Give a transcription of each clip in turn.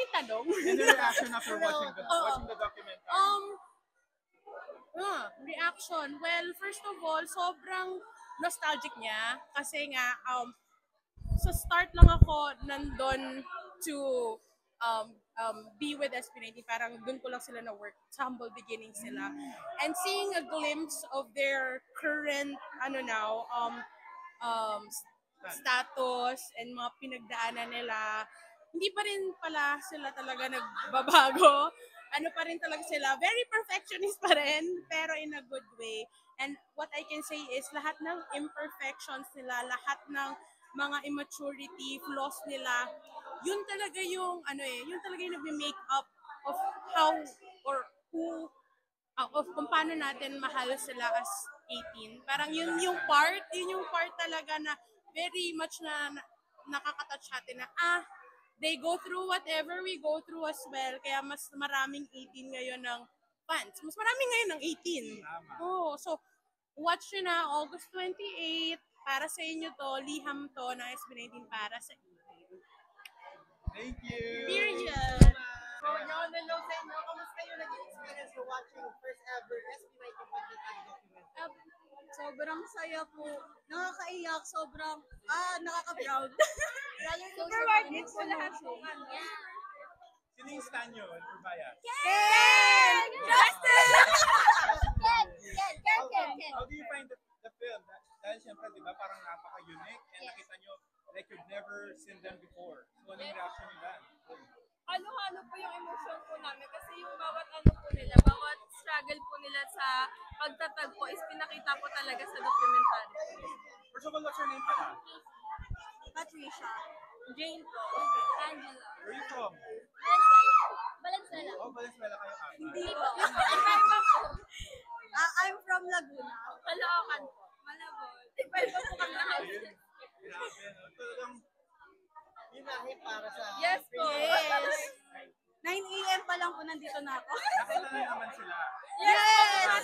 may tanong. And the reaction after watching the documentary? Reaction. Well, first of all, sobrang nostalgic niya kasi nga sa start lang ako nandun to be with SB19. Parang dun ko lang sila na work. Sa humble beginning sila. And seeing a glimpse of their current status and mga pinagdaanan nila, hindi pa rin pala sila talaga nagbabago. Ano pa rin talaga sila, very perfectionist pa rin, pero in a good way. And what I can say is lahat ng imperfections nila, lahat ng mga immaturity, flaws nila, yun talaga yung yun talaga yung nagme-make up of how or who of kung paano natin mahal sila as 18. Parang yun yung part talaga na very much na nakaka-touch natin na they go through whatever we go through as well. Kaya mas maraming 18 ngayon ng fans. Mas maraming ngayon ng 18. Oh, so watch nyo na August 28. Para sa inyo to, liham to ng SB19 para sa inyo. Thank you! Period! So, yun na lang sa inyo. Kamusta yung nag-experience yung watching first ever SB19 Pagkatag documentary? Sobrang saya po. Nakakaiyak. Sobrang, nakaka-proud. Super worth it po lahat po. Sino yung stan nyo? Urbaya? Ken! Justin! Ken! How do you find the film? Dahil siyempre, di ba, parang napaka-unique and nakita nyo like you've never seen them before. So, anong reaction nyo dyan? Halo-halo po yung emotion po namin kasi yung bawat po nila, bawat struggle po nila sa pagtatagpo is pinakita po talaga sa documentary. First of all, what's your name pala? Patricia. Jane po. Angela. Where are you from? Valenzuela. Oh, Valenzuela kayo ata. Hindi po. I'm from Laguna. Caloocan po. Malabon. Iba-iba po kami na house. Grabe, no? Talagang Binahe para sa... Yes po. Yes. 9 a.m. pa lang po nandito na ako. nakita nyo naman sila. Yes!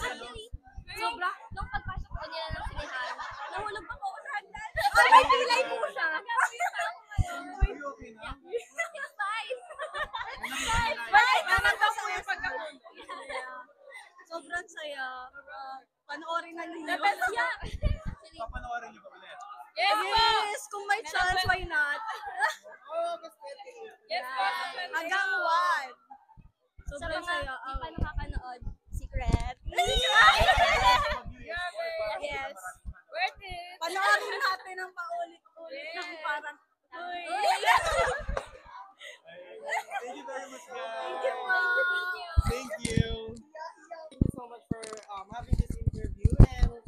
Sobra. Nung pagpasok ko nila ng sinihan, nahulog pa po ako sa hagdan. May pilay po siya. Are you okay na? It's fine. Right? Naman daw po yung pagkahulog. Sobrang saya. Panoorin na ninyo. Papanoorin nyo ba ulit? Yes po. Yes! Kung may chance, why not? August 28. Yes po. Hanggang 1. Sa Sobrang mga saya. di pa nakakanood, secret. Yes. Worth it. Panoorin natin ang paulit-ulit Yes. ng parang, uy. Thank you very much, guys. Thank you, Mom. Thank you. Thank you so much for having this interview. And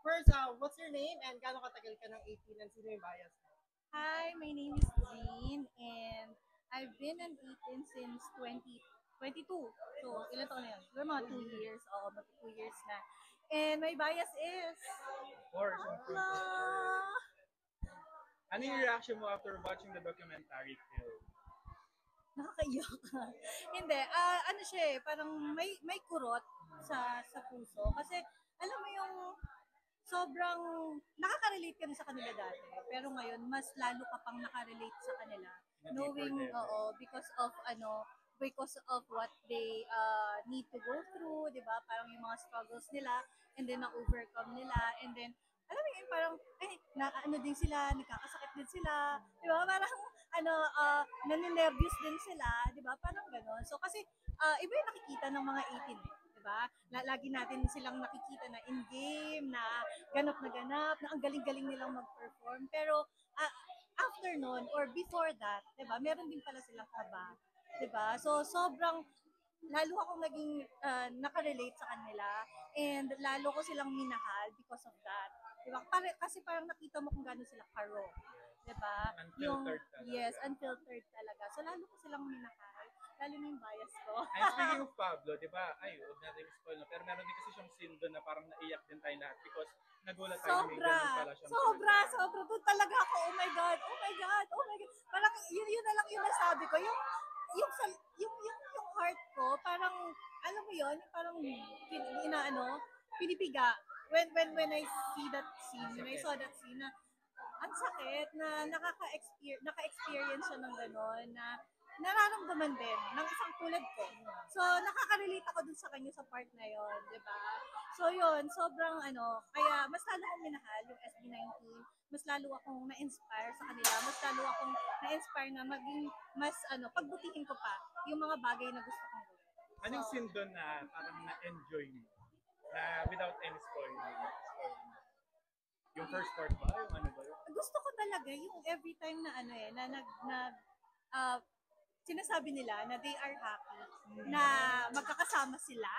first, what's your name and gaano katagal ka ng 18 and sino yung bias mo? Hi, my name is Jean and I've been an 18 since 2022. So, ilan taon na yun? Siguro mga 2 years. Oo, mag 2 years na. And my bias is... Of course. Ano yung reaction mo after watching the documentary film? Nakakaiyak ka. Hindi, ano siya eh, parang may kurot sa puso. Kasi, alam mo yung sobrang nakaka-relate ka rin sa kanila dati. Pero ngayon, mas lalo ka pang nakarelate sa kanila. Knowing, because of what they need to go through, di ba? Parang yung mga struggles nila, and then na-overcome nila, and then, alam mo yun, parang, din sila, nagkakasakit din sila, di ba? Parang, naninervyos din sila, di ba? Parang gano'n. So, kasi, iba yung nakikita ng mga 18, di ba? Lagi natin silang nakikita na in-game, na ganap, na ang galing-galing nilang mag-perform. Pero, after nun, or before that, di ba? Meron din pala silang kaba. Diba? So, sobrang, lalo akong naging nakarelate sa kanila and lalo ko silang minahal because of that. Diba? Kasi parang nakita mo kung gano'n sila karo. Diba? Unfiltered talaga. Yes, unfiltered talaga. So, lalo ko silang minahal. Lalo na yung bias ko. And speaking of Pablo, di ba, huwag natin i-spoil, no? Pero meron din kasi siyang scene doon na parang naiyak din tayo lahat because nagulat tayo na may ganun pala siyang Sobra. Doon talaga ako, oh my God. Parang yun na lang yung nasabi ko. Yung heart ko, parang, alam mo yun, parang, pinipiga. When I see that scene, when I saw that scene, na, ang sakit, na naka-experience siya ng gano'n, na nararamdaman naman din ng isang tulad ko. So, nakaka-relate ako dun sa kanya sa part na yon, di ba? So, yun, sobrang kaya mas lalo akong minahal yung SB19, mas lalo akong na-inspire sa kanila, mas lalo akong na-inspire na maging mas, pagbutihin ko pa yung mga bagay na gusto kong gawin. Anong scene doon na parang na-enjoy mo? Na without any spoiler. Yung first part ba? Yung ano ba yun? Gusto ko talaga yung every time na sinasabi nila na they are happy na magkakasama sila.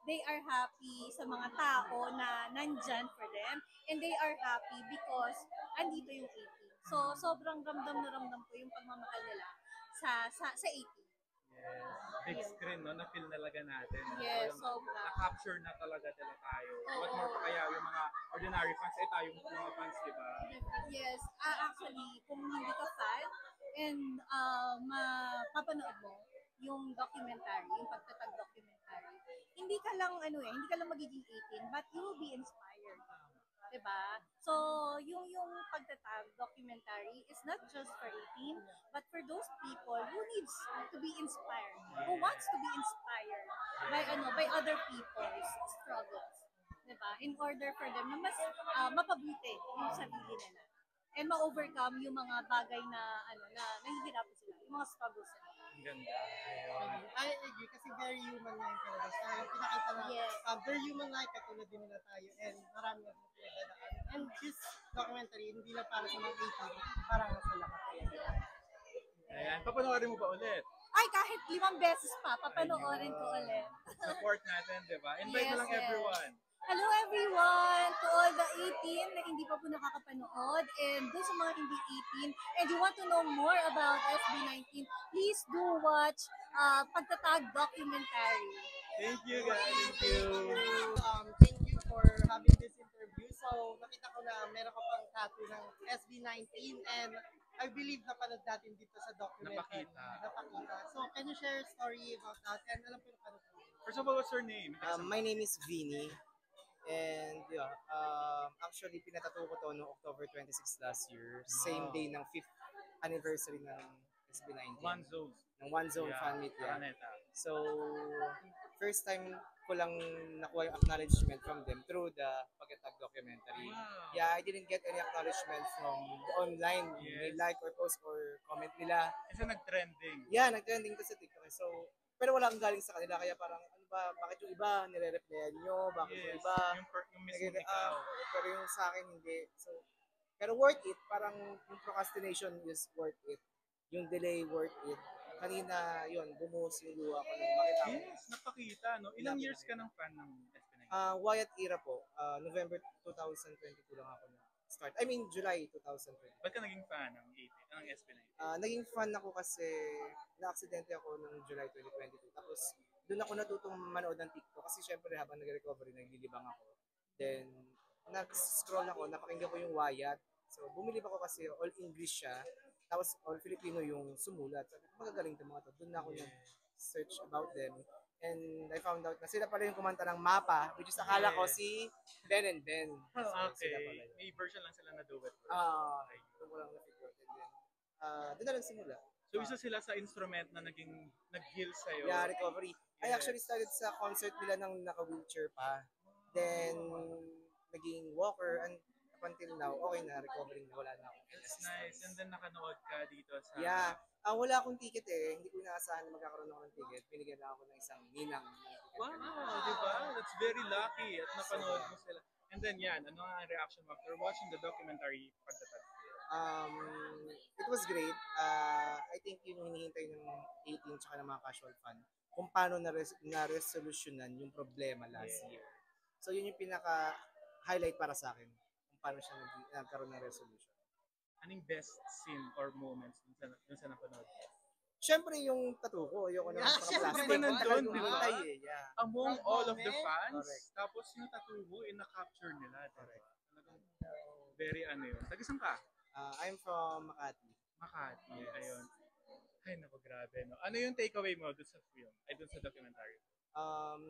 They are happy sa mga tao na nandyan for them, and they are happy because andito yung 18. So sobrang ramdam na ramdam ko yung pagmamahal nila sa 18. Yes. Big screen, no? Na-feel talaga natin. Yes, Parang sobra. Na-capture na talaga tayo. Oo. What more pa kaya yung mga ordinary fans, tayong mga fans, di ba? Yes, actually, kung hindi ka fan and mapapanood mo yung documentary, yung pagtatag documentary, hindi ka lang magiging 18, but you will be inspired. Diba? So, yung pagtatag documentary is not just for 18, but for those people who needs to be inspired, who wants to be inspired by other people's struggles. Diba? In order for them na mas mapabuti yung sarili nila and ma-overcome yung mga bagay na nahihirapan sila, yung mga struggles nila. Ang ganda. I agree kasi very human like talaga. Parang pinakita na Yes. very human like katulad din nila tayo and marami na pinagdadaan. And this documentary, hindi lang para sa mga 18, parang sa lahat talaga. Ayan. Papanoorin mo ba ulit? Ay, kahit 5 beses pa, papanoorin ko ulit. Support natin, di ba? Invite mo Yes, lang yes. everyone. Hello everyone! To all the 18 na hindi pa po nakakapanood and dun sa mga hindi 18 and you want to know more about SB19, please do watch Pagtatag documentary. Thank you, guys. Thank you. Thank you for having this interview. So, nakita ko na meron ka pang tattoo ng SB19 and I believe napanood natin dito sa documentary. Napakita. So, can you share a story about that? And alam ko na paano. First of all, what's your name? My name is Vinny. And actually pinatato ko to noong October 26 last year. Same day ng 5th anniversary ng SB19. One Zone. Ng One Zone fan meet yan. Araneta. So, first time ko lang nakuha yung acknowledgement from them through the Pagtatag documentary. Wow. Yeah, I didn't get any acknowledgement from the online. Yes. May like or post or comment nila. Kasi nag-trending. Yeah, nag-trending to sa TikTok. So, pero wala akong galing sa kanila. Kaya parang, ano ba, bakit yung iba nire-replyan nyo? Bakit yung iba? Yung mismo ikaw. Pero yung sa akin, hindi. So, pero worth it. Parang yung procrastination is worth it. Yung delay, worth it. Kanina, yun, bumuhos yung luha ko nung makita ko. Yes, napakita, no? Ilang years ka ng fan ng SB19? Wyatt era po. November 2022 lang ako na start. I mean, July 2020. Ba't ka naging fan ng SB19? Naging fan ako kasi na-aksidente ako ng July 2022. Tapos, doon ako natutong manood ng TikTok. Kasi syempre, habang nag-recovery, naglilibang ako. Then, nag-scroll ako, napakinggan ko yung Wyatt. So, bumilib ako kasi all English siya. Tapos, all Filipino yung sumulat. Sabi ko, magagaling itong mga to. Doon na ako nag-search about them. And I found out na sila pala yung kumanta ng Mapa, which is akala ko si Ben and Ben. So, Okay. sila pala yun. May version lang sila na do it. Doon ko lang na-figure. And then, doon na lang simula. So, isa sila sa instrument na nag-heal sa'yo. Yeah, recovery. I Yes. actually started sa concert nila nang naka-wheelchair pa. Then, naging walker and up until now, okay na, recovering na, wala na ako. That's nice. And then nakanood ka dito sa... Yeah. Wala akong ticket eh. Hindi ko inaasahan na magkakaroon ako ng ticket. Binigyan lang ako ng isang ninang. Wow, di ba? That's very lucky at napanood mo sila. And then yan, ano ang reaction mo after watching the documentary Pagtatag? It was great. I think yun yung hinihintay ng 18 tsaka ng mga casual fan. Kung paano na-resolutionan yung problema last year. So yun yung pinaka-highlight para sa akin. Kung paano siya nagkaroon ng resolution. Anong best scene or moments dun sa napanood? Siyempre yung tattoo ko. Ayoko naman sa Siyempre, plastic. nandun, di ba? Hintay eh. Yeah. Among Proud all of the moment. fans, Correct. tapos yung tattoo mo, na-capture nila. Talagang very yun. Tagisang ka? I'm from Makati. Makati. Ayun. Ay, naku, grabe, no? Ano yung takeaway mo dun sa film? Ay, dun sa documentary?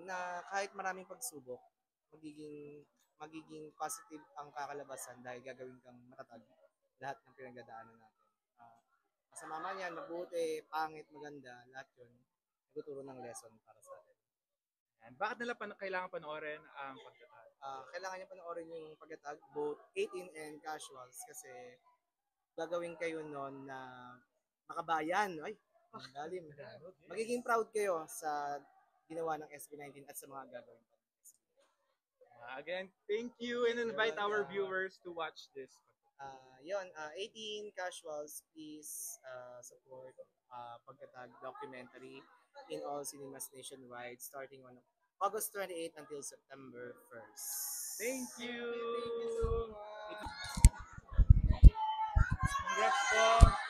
Na kahit maraming pagsubok, magiging positive ang kakalabasan dahil gagawin kang matatag lahat ng pinagdadaanan natin. pagsasama niyan, mabuti, pangit, maganda, lahat yun. Nagtuturo ng lesson para sa atin. And bakit nila kailangan panoorin ang pagtatag? Kailangan niya panoorin yung pagkatag, both 18 and casuals, kasi gagawin kayo noon na makabayan. Ay, ang lalim. Magiging proud kayo sa ginawa ng SB19 at sa mga gagawin pa. Again, thank you and invite our viewers to watch this. 18 casuals, please support Pagkatag documentary in all cinemas nationwide starting on August 28 until September 1st. Thank you! Thank you so much. Congrats po!